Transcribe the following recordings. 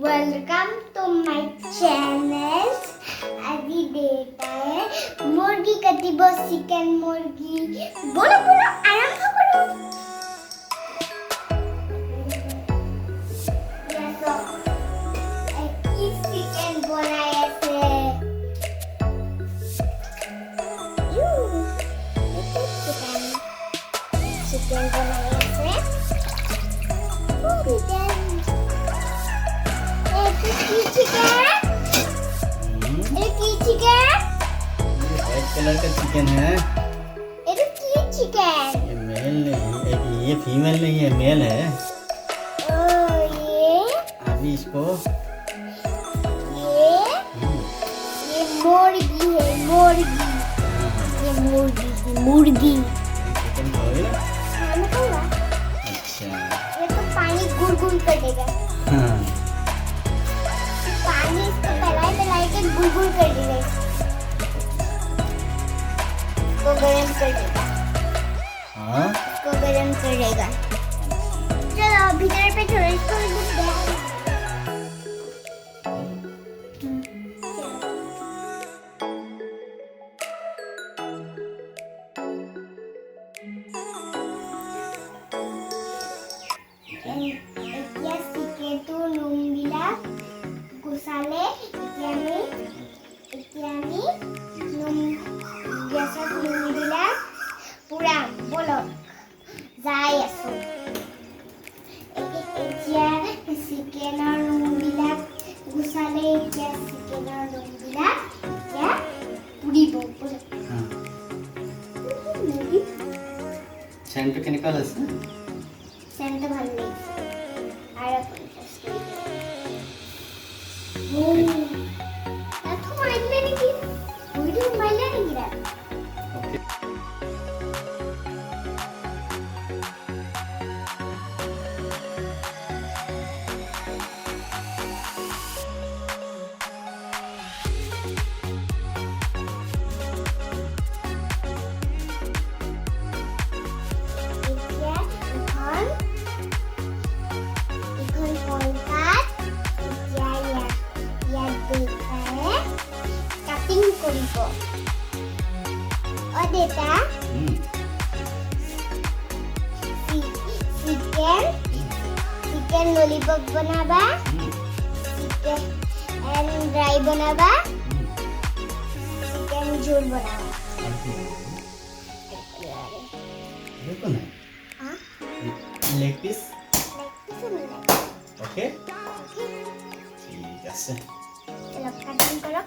Welcome to my channel. আজি দেউতাই মুৰ্গী কাটিব, চিকেন মুৰ্গী। বলো বলো আৰম্ভ কৰো। কি চিকেন বনাই আছে? চিকেন বনাই আছে। व्हाइट कलर का चिकन है। चिकन ये मेल नहीं, ये फीमेल नहीं है, मेल है। ये अभी इसको ये मुर्गी है, मुर्गी। ये मुर्गी चिकन खाओगे ना? खाना खाऊंगा। अच्छा। ये तो पानी गुड़ कर देगा। हाँ। पानी इसको पहला के गुड़ कर देगा। इसको गरम कर देगा। हाँ। इसको गरम करेगा। चलो भीतर पे थोड़ा इसको এতিয়া চিকেনটো নোমবিলাক গুচালে। এতিয়া আমি গেছত নোমবিলাক পুৰাম। বলক যাই আছো। এতিয়া চিকেনৰ নোমবিলাক গুচালে। এতিয়া চিকেনৰ নোমবিলাক এতিয়া পুৰিব। हाँ। सेंटर केमिकल আছে না? সেন্টটা ভালো লাগছে। আর এত মাইলে নাকি? ওইটা মাইলে নাকি রা? ओके। কাটিং কৰিব। দেতা চিকেন ললিপপ বনাবা, চিকেন ড্রাই বনাবা, চিকেন ঝোল বনাবা। देखो ना। हाँ? Leg piece. ओके। ঠিক আছে। চলো কাটিং করো।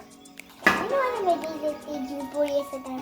আমি বেরিয়ে যেতে জুল পড়িয়েছে তার।